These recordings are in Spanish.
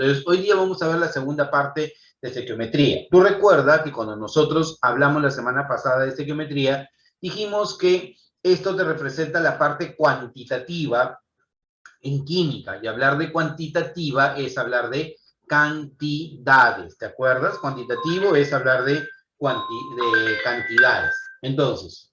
Entonces, hoy día vamos a ver la segunda parte de estequiometría. Tú recuerda que cuando nosotros hablamos la semana pasada de estequiometría, dijimos que esto te representa la parte cuantitativa en química, y hablar de cuantitativa es hablar de cantidades, ¿te acuerdas? Cuantitativo es hablar de cantidades. Entonces,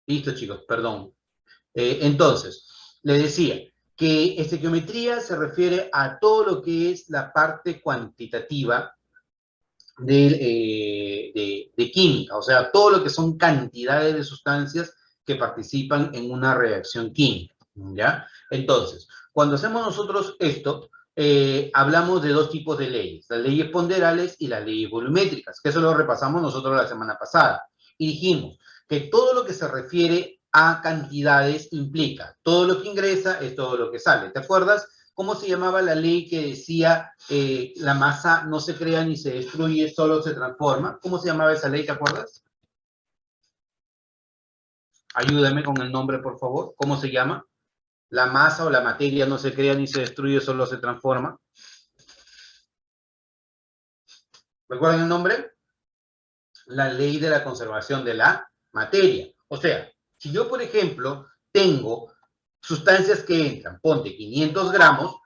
listo chicos, perdón. Entonces, le decía que estequiometría se refiere a todo lo que es la parte cuantitativa de química, o sea, todo lo que son cantidades de sustancias que participan en una reacción química, ¿ya? Entonces, cuando hacemos nosotros esto, hablamos de dos tipos de leyes, las leyes ponderales y las leyes volumétricas, que eso lo repasamos nosotros la semana pasada, y dijimos que todo lo que se refiere a cantidades implica, todo lo que ingresa es todo lo que sale, ¿te acuerdas? ¿Cómo se llamaba la ley que decía la masa no se crea ni se destruye, solo se transforma? ¿Cómo se llamaba esa ley, te acuerdas? Ayúdame con el nombre, por favor. ¿Cómo se llama? La masa o la materia no se crea ni se destruye, solo se transforma. ¿Recuerdan el nombre? La ley de la conservación de la materia. O sea, si yo, por ejemplo, tengo sustancias que entran, ponte 500 gramos,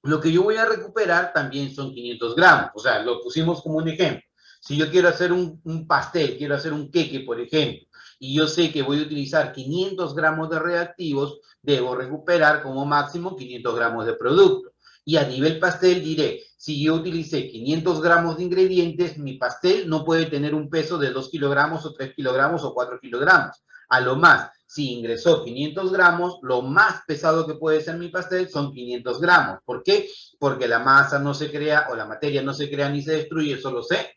lo que yo voy a recuperar también son 500 gramos. O sea, lo pusimos como un ejemplo. Si yo quiero hacer un pastel, quiero hacer un queque, por ejemplo, y yo sé que voy a utilizar 500 gramos de reactivos, debo recuperar como máximo 500 gramos de producto. Y a nivel pastel diré, si yo utilicé 500 gramos de ingredientes, mi pastel no puede tener un peso de 2 kilogramos o 3 kilogramos o 4 kilogramos. A lo más, si ingresó 500 gramos, lo más pesado que puede ser mi pastel son 500 gramos. ¿Por qué? Porque la masa no se crea o la materia no se crea ni se destruye, solo se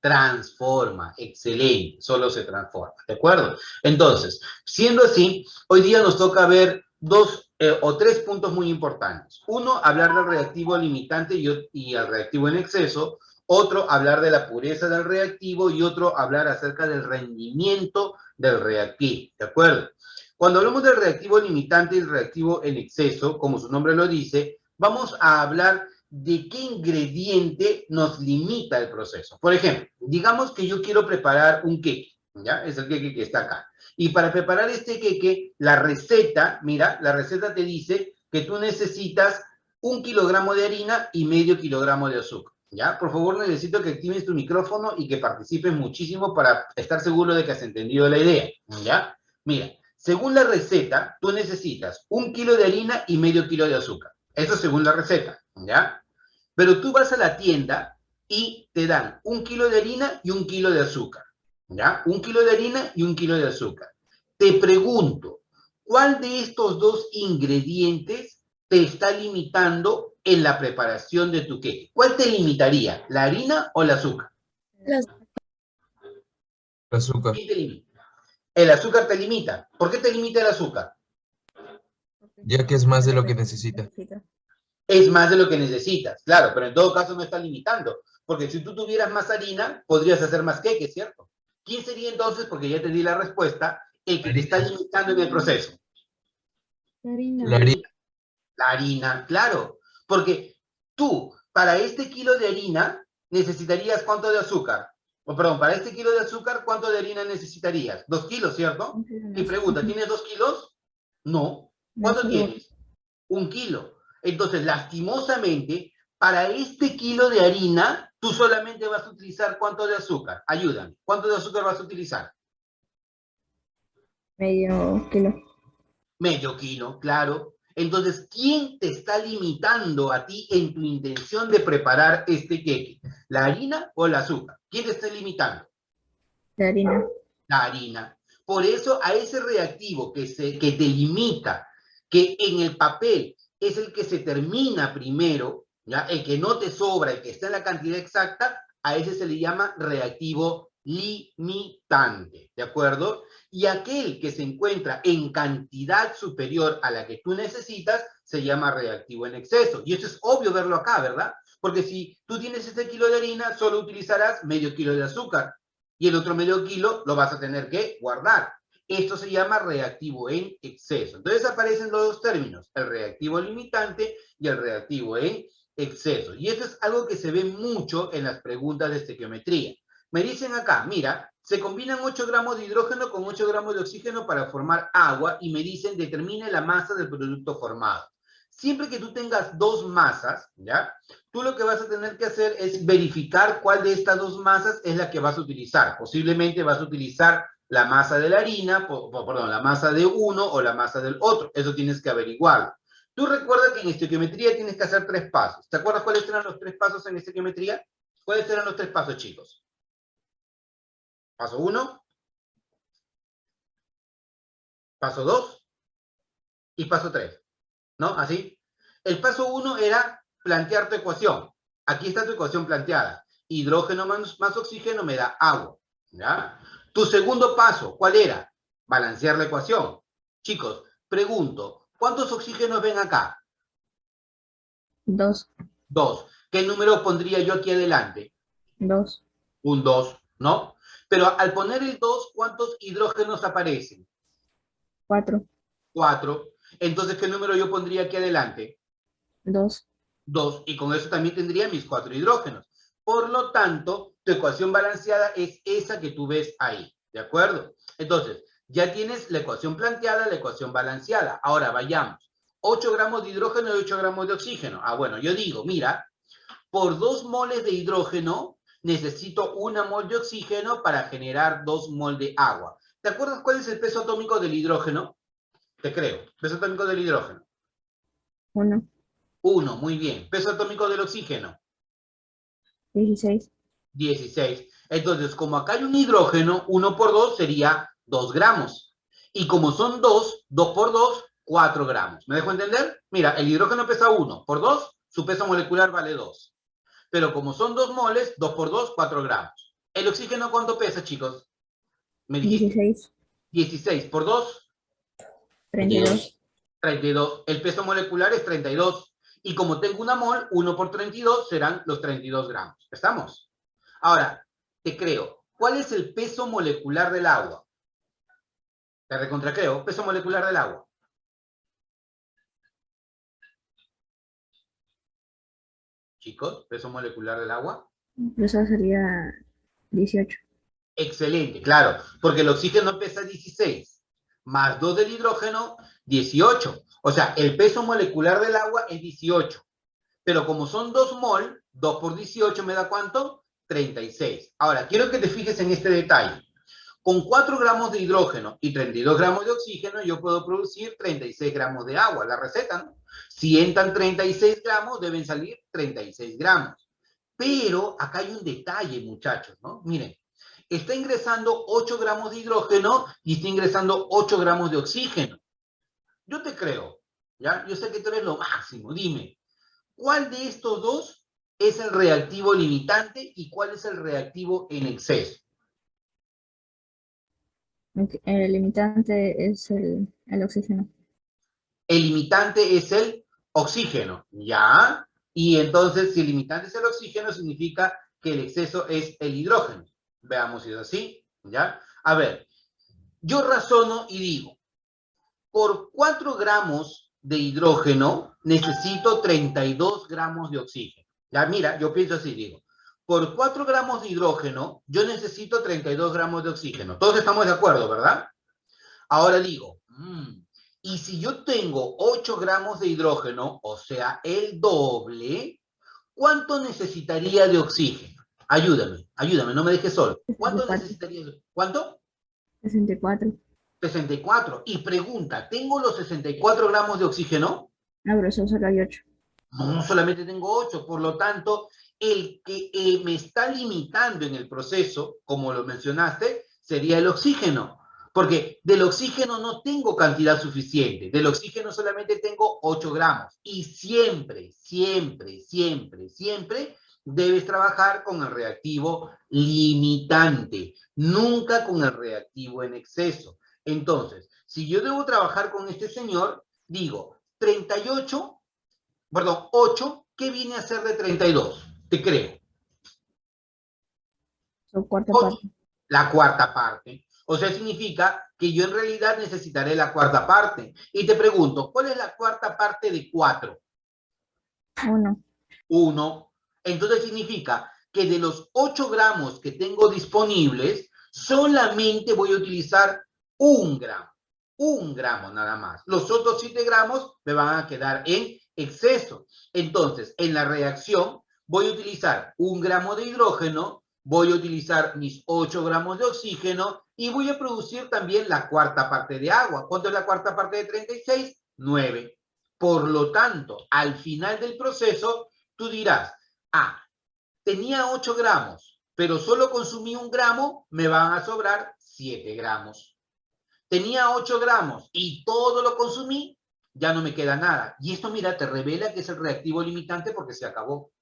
transforma. Excelente, solo se transforma, ¿de acuerdo? Entonces, siendo así, hoy día nos toca ver dos o tres puntos muy importantes. Uno, hablar del reactivo limitante y el reactivo en exceso. Otro, hablar de la pureza del reactivo, y otro, hablar acerca del rendimiento del reactivo, ¿de acuerdo? Cuando hablamos del reactivo limitante y el reactivo en exceso, como su nombre lo dice, vamos a hablar de qué ingrediente nos limita el proceso. Por ejemplo, digamos que yo quiero preparar un queque, ¿ya? Es el queque que está acá. Y para preparar este queque, la receta, mira, la receta te dice que tú necesitas 1 kilogramo de harina y medio kilogramo de azúcar, ¿ya? Por favor, necesito que actives tu micrófono y que participes muchísimo para estar seguro de que has entendido la idea, ¿ya? Mira, según la receta, tú necesitas 1 kilo de harina y medio kilo de azúcar. Eso según la receta, ¿ya? Pero tú vas a la tienda y te dan 1 kilo de harina y 1 kilo de azúcar, ¿ya? 1 kilo de harina y 1 kilo de azúcar. Te pregunto, ¿cuál de estos dos ingredientes te está limitando en la preparación de tu queque? ¿Cuál te limitaría, la harina o el azúcar? Las El azúcar. ¿Quién te limita? El azúcar te limita. ¿Por qué te limita el azúcar? Ya que es más de lo que necesita. Es más de lo que necesitas, claro, pero en todo caso no está limitando, porque si tú tuvieras más harina, podrías hacer más queque, ¿cierto? ¿Quién sería entonces, porque ya te di la respuesta, el que te está limitando en el proceso? La harina. La harina, claro, porque tú, para este kilo de harina, necesitarías ¿cuánto de azúcar? O perdón, para este kilo de azúcar, ¿cuánto de harina necesitarías? 2 kilos, ¿cierto? Y pregunta, ¿tienes 2 kilos? No. ¿Cuánto tienes? 1 kilo. Entonces, lastimosamente, para este kilo de harina, tú solamente vas a utilizar ¿cuánto de azúcar? Ayúdame. ¿Cuánto de azúcar vas a utilizar? medio kilo. Medio kilo, claro. Entonces, ¿quién te está limitando a ti en tu intención de preparar este queque? ¿La harina o el azúcar? ¿Quién te está limitando? La harina. La harina. Por eso, a ese reactivo que te limita, que en el papel es el que se termina primero, ¿ya? El que no te sobra, el que está en la cantidad exacta, a ese se le llama reactivo limitante, ¿de acuerdo? Y aquel que se encuentra en cantidad superior a la que tú necesitas, se llama reactivo en exceso. Y eso es obvio verlo acá, ¿verdad? Porque si tú tienes este kilo de harina, solo utilizarás medio kilo de azúcar. Y el otro medio kilo lo vas a tener que guardar. Esto se llama reactivo en exceso. Entonces aparecen los dos términos, el reactivo limitante y el reactivo en exceso. Y esto es algo que se ve mucho en las preguntas de estequiometría. Me dicen acá, mira, se combinan 8 gramos de hidrógeno con 8 gramos de oxígeno para formar agua y me dicen determine la masa del producto formado. Siempre que tú tengas dos masas, ¿ya? Tú lo que vas a tener que hacer es verificar cuál de estas dos masas es la que vas a utilizar. Posiblemente vas a utilizar la masa de la harina, perdón, la masa de uno o la masa del otro. Eso tienes que averiguarlo. Tú recuerdas que en estequiometría tienes que hacer 3 pasos. ¿Te acuerdas cuáles eran los 3 pasos en estequiometría? ¿Cuáles eran los 3 pasos, chicos? Paso 1, paso 2 y paso 3. ¿No? Así. El paso 1 era plantear tu ecuación. Aquí está tu ecuación planteada. Hidrógeno más oxígeno me da agua. ¿Ya? Tu segundo paso, ¿cuál era? Balancear la ecuación. Chicos, pregunto, ¿cuántos oxígenos ven acá? 2. 2. ¿Qué número pondría yo aquí adelante? 2. Un 2, ¿no? Pero al poner el 2, ¿cuántos hidrógenos aparecen? 4. 4. Entonces, ¿qué número yo pondría aquí adelante? 2. 2. Y con eso también tendría mis 4 hidrógenos. Por lo tanto, tu ecuación balanceada es esa que tú ves ahí. ¿De acuerdo? Entonces, ya tienes la ecuación planteada, la ecuación balanceada. Ahora vayamos. 8 gramos de hidrógeno y 8 gramos de oxígeno. Ah, bueno, yo digo, mira, por 2 moles de hidrógeno necesito 1 mol de oxígeno para generar 2 mol de agua. ¿Te acuerdas cuál es el peso atómico del hidrógeno? Te creo. Peso atómico del hidrógeno. 1. 1, muy bien. Peso atómico del oxígeno. 16. 16. Entonces, como acá hay un hidrógeno, 1 por 2 sería 2 gramos. Y como son 2, 2 por 2, 4 gramos. ¿Me dejo entender? Mira, el hidrógeno pesa 1 por 2, su peso molecular vale 2. Pero como son 2 moles, 2 por 2, 4 gramos. ¿El oxígeno cuánto pesa, chicos? Me dijiste. 16. 16 por 2, 32. 32. El peso molecular es 32. Y como tengo una mol, 1 por 32 serán los 32 gramos. ¿Estamos? Ahora, te creo. ¿Cuál es el peso molecular del agua? Te recontracreo. Peso molecular del agua. Chicos, peso molecular del agua. Eso sería 18. Excelente, claro. Porque el oxígeno pesa 16. Más 2 del hidrógeno, 18. O sea, el peso molecular del agua es 18. Pero como son 2 mol, 2 por 18 me da ¿cuánto? 36. Ahora, quiero que te fijes en este detalle. Con 4 gramos de hidrógeno y 32 gramos de oxígeno, yo puedo producir 36 gramos de agua. La receta, ¿no? Si entran 36 gramos, deben salir 36 gramos. Pero acá hay un detalle, muchachos, ¿no? Miren, está ingresando 8 gramos de hidrógeno y está ingresando 8 gramos de oxígeno. Yo te creo, ¿ya? Yo sé que tú eres lo máximo. Dime, ¿cuál de estos dos es el reactivo limitante y cuál es el reactivo en exceso? El limitante es el oxígeno. El limitante es el oxígeno, ¿ya? Y entonces, si el limitante es el oxígeno, significa que el exceso es el hidrógeno. Veamos si es así, ¿ya? A ver, yo razono y digo, por 4 gramos de hidrógeno necesito 32 gramos de oxígeno. Ya, mira, yo pienso así, digo, por 4 gramos de hidrógeno yo necesito 32 gramos de oxígeno. Todos estamos de acuerdo, ¿verdad? Ahora digo, y si yo tengo 8 gramos de hidrógeno, o sea, el doble, ¿cuánto necesitaría de oxígeno? Ayúdame, ayúdame, no me dejes solo. ¿Cuánto 64. necesitaría? ¿Cuánto? 64. 64. Y pregunta, ¿tengo los 64 gramos de oxígeno? No, pero eso solo hay 8. No, solamente tengo 8. Por lo tanto, el que me está limitando en el proceso, como lo mencionaste, sería el oxígeno. Porque del oxígeno no tengo cantidad suficiente. Del oxígeno solamente tengo 8 gramos. Y siempre, siempre, siempre, siempre debes trabajar con el reactivo limitante. Nunca con el reactivo en exceso. Entonces, si yo debo trabajar con este señor, digo 38, perdón, 8, ¿qué viene a ser de 32? Te creo. Su cuarta 8, parte. la cuarta parte. O sea, significa que yo en realidad necesitaré la cuarta parte. Y te pregunto, ¿cuál es la cuarta parte de 4? 1. 1. Entonces significa que de los 8 gramos que tengo disponibles, solamente voy a utilizar 1 gramo. 1 gramo nada más. Los otros 7 gramos me van a quedar en exceso. Entonces, en la reacción, voy a utilizar 1 gramo de hidrógeno, voy a utilizar mis 8 gramos de oxígeno y voy a producir también la cuarta parte de agua. ¿Cuánto es la cuarta parte de 36? 9. Por lo tanto, al final del proceso, tú dirás, tenía 8 gramos, pero solo consumí 1 gramo, me van a sobrar 7 gramos. Tenía 8 gramos y todo lo consumí, ya no me queda nada. Y esto, mira, te revela que es el reactivo limitante porque se acabó.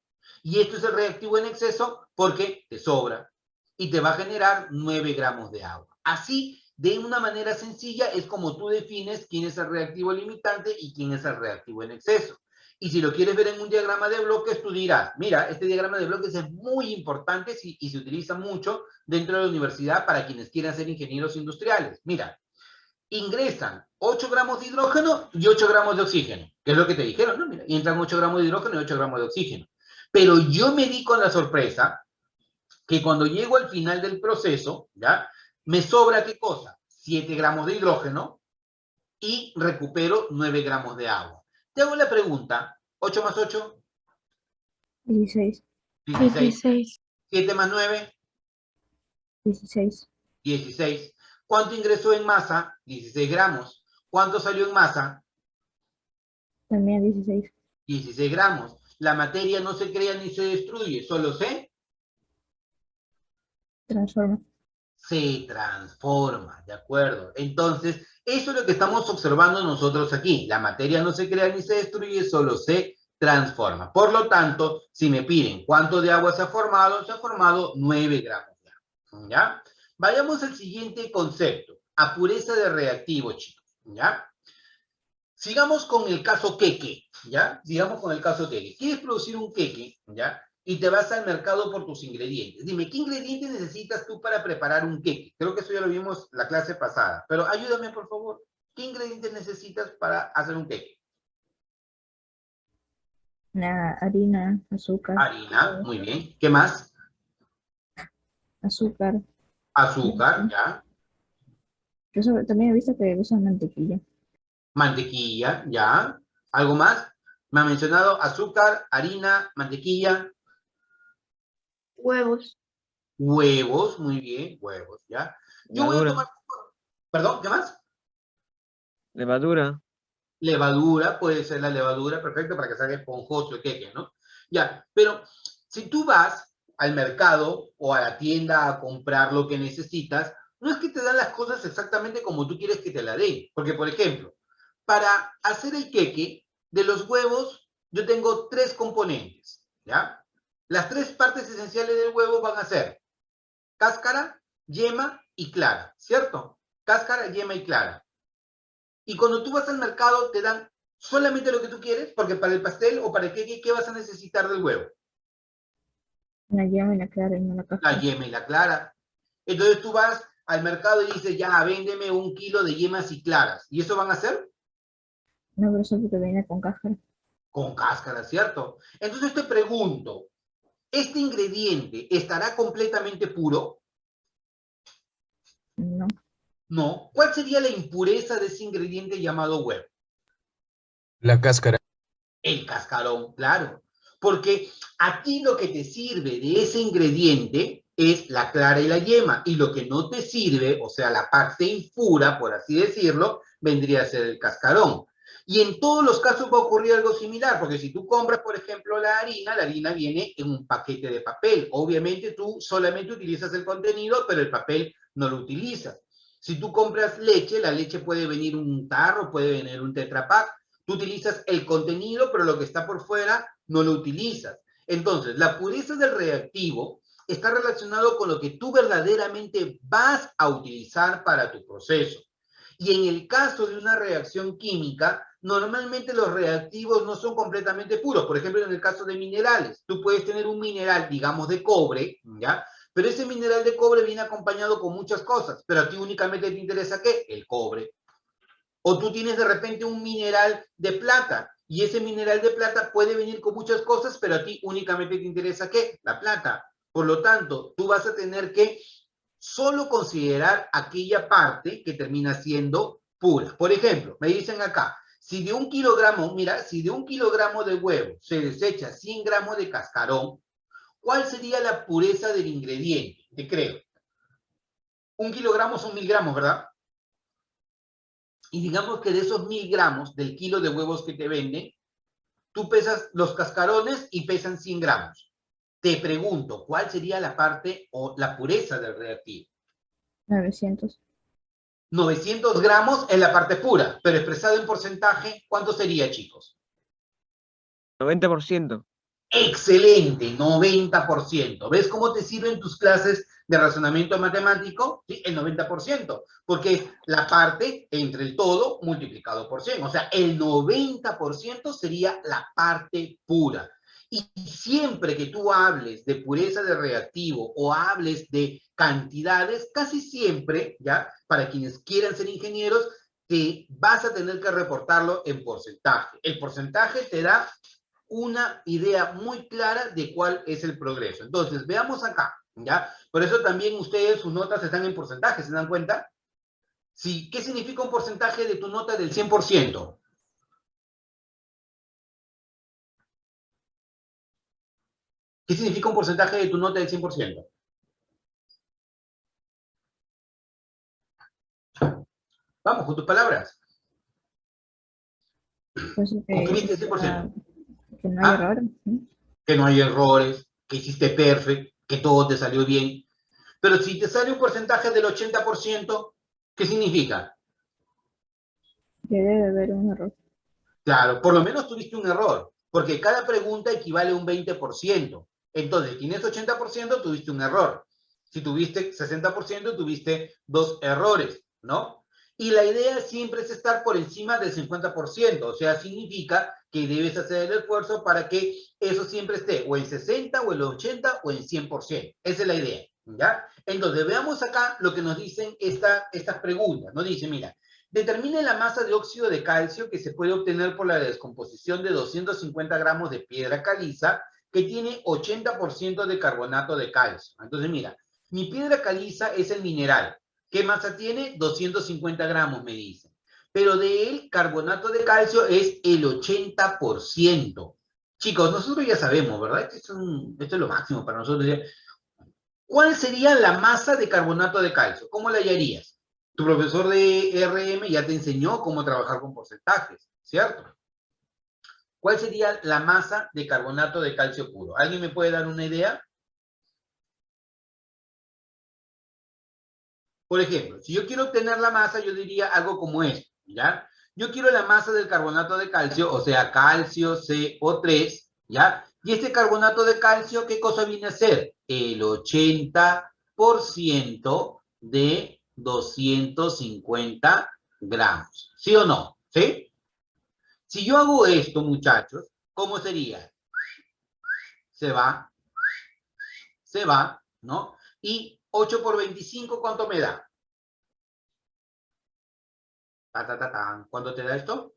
Y esto es el reactivo en exceso porque te sobra. Y te va a generar 9 gramos de agua. Así, de una manera sencilla, es como tú defines quién es el reactivo limitante y quién es el reactivo en exceso. Y si lo quieres ver en un diagrama de bloques, tú dirás, mira, este diagrama de bloques es muy importante y se utiliza mucho dentro de la universidad para quienes quieran ser ingenieros industriales. Mira, ingresan 8 gramos de hidrógeno y 8 gramos de oxígeno, que es lo que te dijeron, ¿no? Mira, entran 8 gramos de hidrógeno y 8 gramos de oxígeno. Pero yo me di con la sorpresa que cuando llego al final del proceso, ¿ya? Me sobra, ¿qué cosa? 7 gramos de hidrógeno y recupero 9 gramos de agua. Te hago la pregunta, 8 más 8, 16. 16. 7 más 9, 16. 16. ¿Cuánto ingresó en masa? 16 gramos. ¿Cuánto salió en masa? También 16. 16 gramos. La materia no se crea ni se destruye, solo Transforma. se transforma, ¿de acuerdo? Entonces, eso es lo que estamos observando nosotros aquí. La materia no se crea ni se destruye, solo se transforma. Por lo tanto, si me piden cuánto de agua se ha formado 9 gramos de agua, ¿ya? Vayamos al siguiente concepto, a pureza de reactivo, chicos, ¿ya? Sigamos con el caso queque, ¿ya? Sigamos con el caso queque. ¿Quieres producir un queque, ¿ya? Y te vas al mercado por tus ingredientes. Dime, ¿qué ingredientes necesitas tú para preparar un queque? Creo que eso ya lo vimos la clase pasada, pero ayúdame, por favor. ¿Qué ingredientes necesitas para hacer un queque? Harina, azúcar. Harina, muy bien. ¿Qué más? Azúcar. Azúcar, ¿ya? Yo también he visto que usan mantequilla. Mantequilla, ¿ya? ¿Algo más? Me ha mencionado azúcar, harina, mantequilla, Huevos. huevos, muy bien, huevos, ¿ya? Yo voy a tomar... Perdón, ¿qué más? Levadura. Levadura, puede ser la levadura, perfecto, para que salga esponjoso el queque, ¿no? Ya, pero si tú vas al mercado o a la tienda a comprar lo que necesitas, no es que te dan las cosas exactamente como tú quieres que te la den. Porque, por ejemplo, para hacer el queque, de los huevos, yo tengo 3 componentes, ¿ya? Las 3 partes esenciales del huevo van a ser cáscara, yema y clara, ¿cierto? Cáscara, yema y clara. Y cuando tú vas al mercado te dan solamente lo que tú quieres, porque para el pastel o para el queque, ¿qué vas a necesitar del huevo? La yema y la clara y no la La cáscara. yema y la clara. Entonces tú vas al mercado y dices, ya, véndeme 1 kilo de yemas y claras. ¿Y eso van a hacer? No, pero eso porque viene con cáscara. Con cáscara, ¿cierto? Entonces te pregunto, ¿este ingrediente estará completamente puro? No. No. ¿Cuál sería la impureza de ese ingrediente llamado huevo? La cáscara. El cascarón, claro. Porque a ti lo que te sirve de ese ingrediente es la clara y la yema. Y lo que no te sirve, o sea, la parte impura, por así decirlo, vendría a ser el cascarón. Y en todos los casos va a ocurrir algo similar, porque si tú compras, por ejemplo, la harina viene en un paquete de papel. Obviamente tú solamente utilizas el contenido, pero el papel no lo utilizas. Si tú compras leche, la leche puede venir un tarro, puede venir un Tetra Pak. Tú utilizas el contenido, pero lo que está por fuera no lo utilizas. Entonces, la pureza del reactivo está relacionado con lo que tú verdaderamente vas a utilizar para tu proceso. Y en el caso de una reacción química, normalmente los reactivos no son completamente puros. Por ejemplo, en el caso de minerales, tú puedes tener un mineral, digamos, de cobre, ¿ya? Pero ese mineral de cobre viene acompañado con muchas cosas, pero a ti únicamente te interesa ¿qué? El cobre. O tú tienes de repente un mineral de plata, y ese mineral de plata puede venir con muchas cosas, pero a ti únicamente te interesa ¿qué? La plata. Por lo tanto, tú vas a tener que solo considerar aquella parte que termina siendo pura. Por ejemplo, me dicen acá, si de 1 kilogramo, mira, si de 1 kilogramo de huevo se desecha 100 gramos de cascarón, ¿cuál sería la pureza del ingrediente? Te creo. 1 kilogramo son 1000 gramos, ¿verdad? Y digamos que de esos 1000 gramos del kilo de huevos que te venden, tú pesas los cascarones y pesan 100 gramos. Te pregunto, ¿cuál sería la parte o la pureza del reactivo? 900. 900 gramos es la parte pura, pero expresado en porcentaje, ¿cuánto sería, chicos? 90%. Excelente, 90%. ¿Ves cómo te sirven tus clases de razonamiento matemático? ¿Sí? El 90%, porque es la parte entre el todo multiplicado por 100. O sea, el 90% sería la parte pura. Y siempre que tú hables de pureza de reactivo o hables de cantidades, casi siempre, ¿ya? Para quienes quieran ser ingenieros, te vas a tener que reportarlo en porcentaje. El porcentaje te da una idea muy clara de cuál es el progreso. Entonces, veamos acá, ¿ya? Por eso también ustedes, sus notas están en porcentaje, ¿se dan cuenta? Sí, ¿qué significa un porcentaje de tu nota del 100%? ¿Qué significa un porcentaje de tu nota del 100%? Vamos, con tus palabras. Pues Obtuviste el 100%. que no hay ¿Ah? error. ¿Sí? Que no hay errores, que hiciste perfecto, que todo te salió bien. Pero si te sale un porcentaje del 80%, ¿qué significa? Que debe haber un error. Claro, por lo menos tuviste un error, porque cada pregunta equivale a un 20%. Entonces, si tienes 80%, tuviste un error. Si tuviste 60%, tuviste 2 errores, ¿no? Y la idea siempre es estar por encima del 50%, o sea, significa que debes hacer el esfuerzo para que eso siempre esté o en 60, o en 80, o en 100%. Esa es la idea, ¿ya? Entonces, veamos acá lo que nos dicen estas preguntas. Nos dice, mira, determine la masa de óxido de calcio que se puede obtener por la descomposición de 250 gramos de piedra caliza que tiene 80% de carbonato de calcio. Entonces, mira, mi piedra caliza es el mineral. ¿Qué masa tiene? 250 gramos, me dicen. Pero de él, carbonato de calcio es el 80%. Chicos, nosotros ya sabemos, ¿verdad? Esto es lo máximo para nosotros. ¿Cuál sería la masa de carbonato de calcio? ¿Cómo la hallarías? Tu profesor de RM ya te enseñó cómo trabajar con porcentajes, ¿cierto? ¿Cuál sería la masa de carbonato de calcio puro? ¿Alguien me puede dar una idea? Por ejemplo, si yo quiero obtener la masa, yo diría algo como esto, ¿ya? Yo quiero la masa del carbonato de calcio, o sea, calcio CO3, ¿ya? Y este carbonato de calcio, ¿qué cosa viene a ser? El 80% de 250 gramos. ¿Sí o no? ¿Sí? Si yo hago esto, muchachos, ¿cómo sería? Se va, ¿no? Y 8 por 25, ¿cuánto me da? ¿Cuánto te da esto?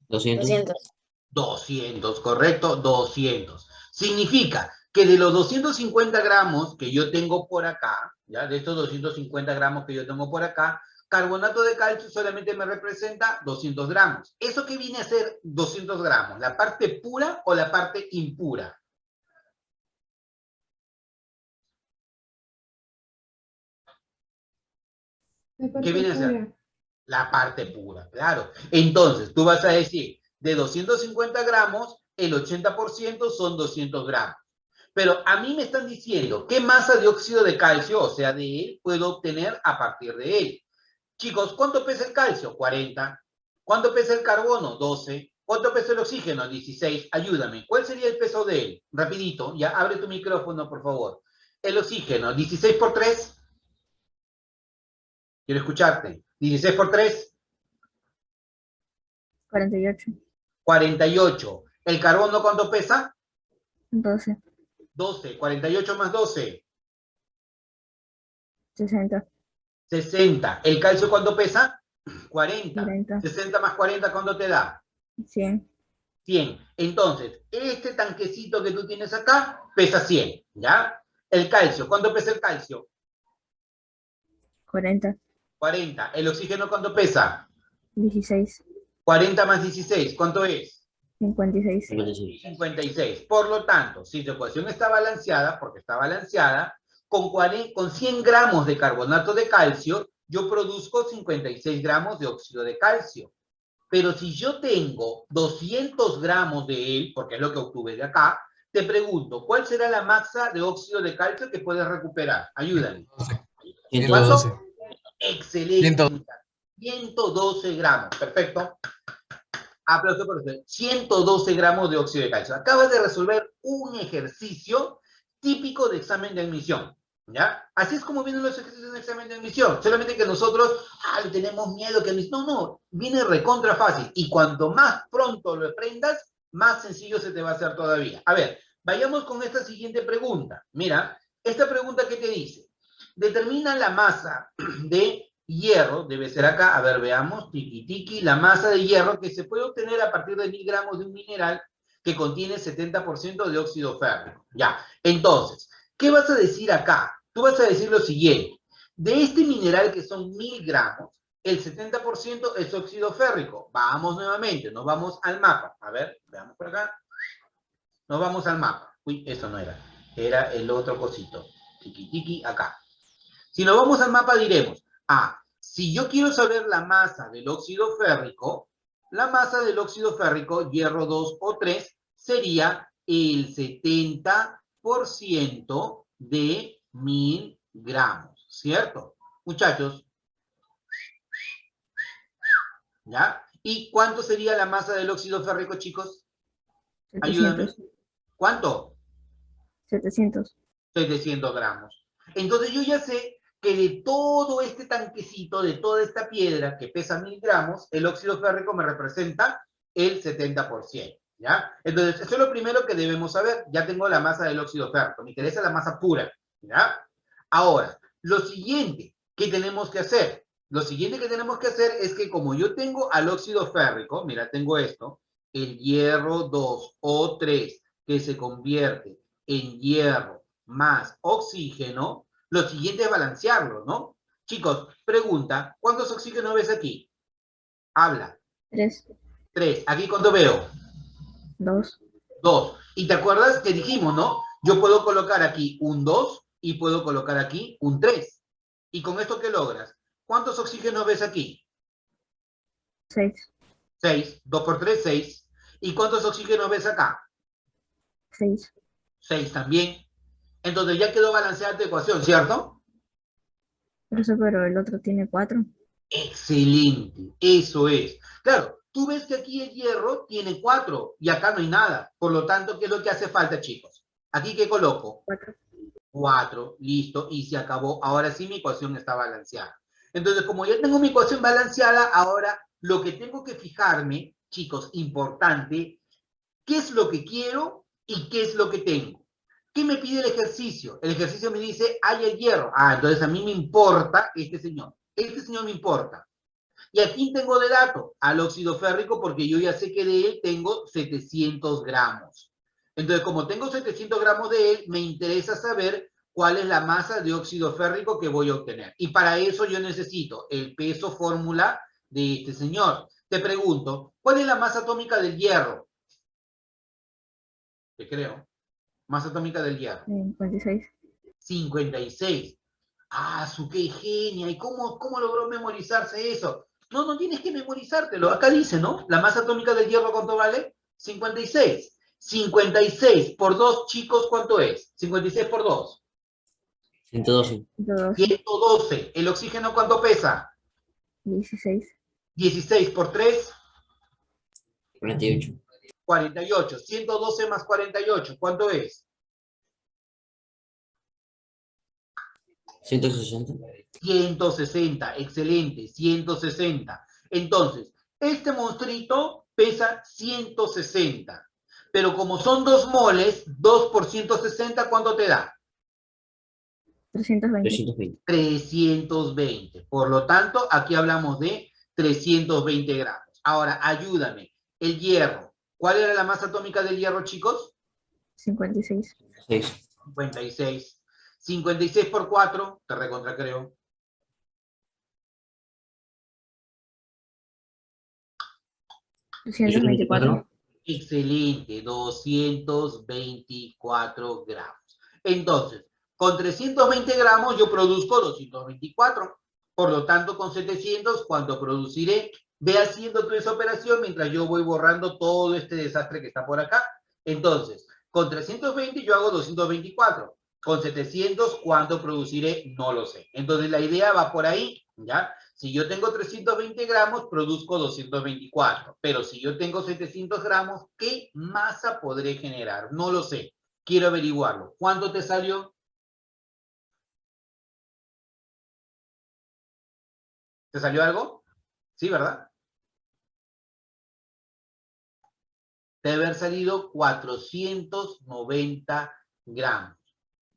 200. 200, correcto, 200. Significa que de los 250 gramos que yo tengo por acá, ¿ya? De estos 250 gramos que yo tengo por acá, carbonato de calcio solamente me representa 200 gramos. ¿Eso qué viene a ser 200 gramos? ¿La parte pura o la parte impura? ¿Qué viene a ser? La parte pura, claro. Entonces, tú vas a decir, de 250 gramos, el 80% son 200 gramos. Pero a mí me están diciendo qué masa de óxido de calcio, o sea, de él, puedo obtener a partir de él. Chicos, ¿cuánto pesa el calcio? 40. ¿Cuánto pesa el carbono? 12. ¿Cuánto pesa el oxígeno? 16. Ayúdame. ¿Cuál sería el peso de él? Rapidito, ya abre tu micrófono, por favor. El oxígeno, 16 por 3. Quiero escucharte. 16 por 3. 48. 48. ¿El carbono cuánto pesa? 12. 12. 48 más 12. 60. 60. ¿El calcio cuánto pesa? 40. 40. 60 más 40, ¿cuánto te da? 100. 100. Entonces, este tanquecito que tú tienes acá pesa 100, ¿ya? El calcio, ¿cuánto pesa el calcio? 40. 40. ¿El oxígeno cuánto pesa? 16. 40 más 16, ¿cuánto es? 56. 56. Por lo tanto, si tu ecuación está balanceada, porque está balanceada, con 100 gramos de carbonato de calcio, yo produzco 56 gramos de óxido de calcio. Pero si yo tengo 200 gramos de él, porque es lo que obtuve de acá, te pregunto, ¿cuál será la masa de óxido de calcio que puedes recuperar? Ayúdame. 112. Excelente. 112. 112 gramos. Perfecto. Aplauso por usted. 112 gramos de óxido de calcio. Acabas de resolver un ejercicio típico de examen de admisión. ¿Ya? Así es como vienen los ejercicios de examen de admisión. Solamente que nosotros, le tenemos miedo que... No, viene recontra fácil. Y cuanto más pronto lo aprendas, más sencillo se te va a hacer todavía. A ver, vayamos con esta siguiente pregunta. Mira, esta pregunta que te dice. Determina la masa de hierro, debe ser acá, a ver, veamos, tiki tiki, la masa de hierro que se puede obtener a partir de 1000 gramos de un mineral que contiene 70% de óxido férrico. Ya, entonces, ¿qué vas a decir acá? Tú vas a decir lo siguiente, de este mineral que son 1000 gramos, el 70% es óxido férrico. Vamos nuevamente, nos vamos al mapa. A ver, veamos por acá. Nos vamos al mapa. Uy, eso no era. Era el otro cosito. Tiki tiki, acá. Si nos vamos al mapa diremos, si yo quiero saber la masa del óxido férrico, la masa del óxido férrico, hierro 2 o 3, sería el 70% de 1000 gramos, ¿cierto? Muchachos, ¿ya? ¿Y cuánto sería la masa del óxido férrico, chicos? 700. Ayúdame. ¿Cuánto? 700. 700 gramos. Entonces yo ya sé que de todo este tanquecito, de toda esta piedra que pesa 1000 gramos, el óxido férrico me representa el 70%, ¿ya? Entonces, eso es lo primero que debemos saber. Ya tengo la masa del óxido férrico, me interesa la masa pura, ¿ya? Ahora, lo siguiente que tenemos que hacer, es que como yo tengo al óxido férrico, mira, tengo esto, el hierro 2 o 3, que se convierte en hierro más oxígeno, lo siguiente es balancearlo, ¿no? Chicos, pregunta, ¿cuántos oxígenos ves aquí? Habla. 3. 3. ¿Aquí cuánto veo? 2. 2. Y te acuerdas que dijimos, ¿no? Yo puedo colocar aquí un 2 y puedo colocar aquí un 3. ¿Y con esto qué logras? ¿Cuántos oxígenos ves aquí? 6. 6. 2 por 3, 6. ¿Y cuántos oxígenos ves acá? 6. 6 también. Entonces ya quedó balanceada tu ecuación, ¿cierto? Por eso, pero el otro tiene 4. Excelente, eso es. Claro, tú ves que aquí el hierro tiene 4 y acá no hay nada. Por lo tanto, ¿qué es lo que hace falta, chicos? ¿Aquí qué coloco? 4. 4, listo, y se acabó. Ahora sí mi ecuación está balanceada. Entonces, como ya tengo mi ecuación balanceada, ahora lo que tengo que fijarme, chicos, importante, ¿qué es lo que quiero y qué es lo que tengo? ¿Qué me pide el ejercicio? El ejercicio me dice, hay el hierro. Entonces a mí me importa este señor. Este señor me importa. Y aquí tengo de dato al óxido férrico porque yo ya sé que de él tengo 700 gramos. Entonces, como tengo 700 gramos de él, me interesa saber cuál es la masa de óxido férrico que voy a obtener. Y para eso yo necesito el peso fórmula de este señor. Te pregunto, ¿cuál es la masa atómica del hierro? Te creo. Masa atómica del hierro. 56. 56. Qué genia. ¿Y cómo logró memorizarse eso? No tienes que memorizártelo. Acá dice, ¿no? La masa atómica del hierro, ¿cuánto vale? 56. 56 por 2, chicos, ¿cuánto es? 56 por 2. 112. 112. ¿El oxígeno cuánto pesa? 16. 16 por 3. 48. 48. 112 más 48, ¿cuánto es? 160. 160, excelente, 160. Entonces, este monstruito pesa 160, pero como son 2 moles, 2 por 160, ¿cuánto te da? 320. 320. 320. Por lo tanto, aquí hablamos de 320 gramos. Ahora, ayúdame. El hierro. ¿Cuál era la masa atómica del hierro, chicos? 56. 6. 56. 56 por 4, te recontra creo. $224. Excelente, 224 gramos. Entonces, con 320 gramos yo produzco 224. Por lo tanto, con 700, ¿cuánto produciré? Ve haciendo tú esa operación mientras yo voy borrando todo este desastre que está por acá. Entonces, con 320 yo hago 224. Con 700, ¿cuánto produciré? No lo sé. Entonces, la idea va por ahí, ¿ya? Si yo tengo 320 gramos, produzco 224. Pero si yo tengo 700 gramos, ¿qué masa podré generar? No lo sé. Quiero averiguarlo. ¿Cuánto te salió? ¿Te salió algo? Sí, ¿verdad? Debe haber salido 490 gramos.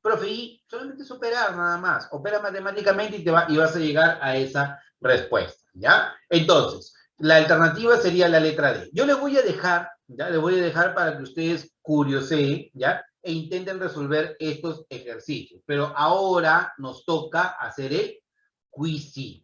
Profe, y solamente es operar nada más. Opera matemáticamente y vas a llegar a esa respuesta, ¿ya? Entonces, la alternativa sería la letra D. Yo les voy a dejar, ¿ya? Les voy a dejar para que ustedes curioseen, ¿ya? E intenten resolver estos ejercicios. Pero ahora nos toca hacer el quiz.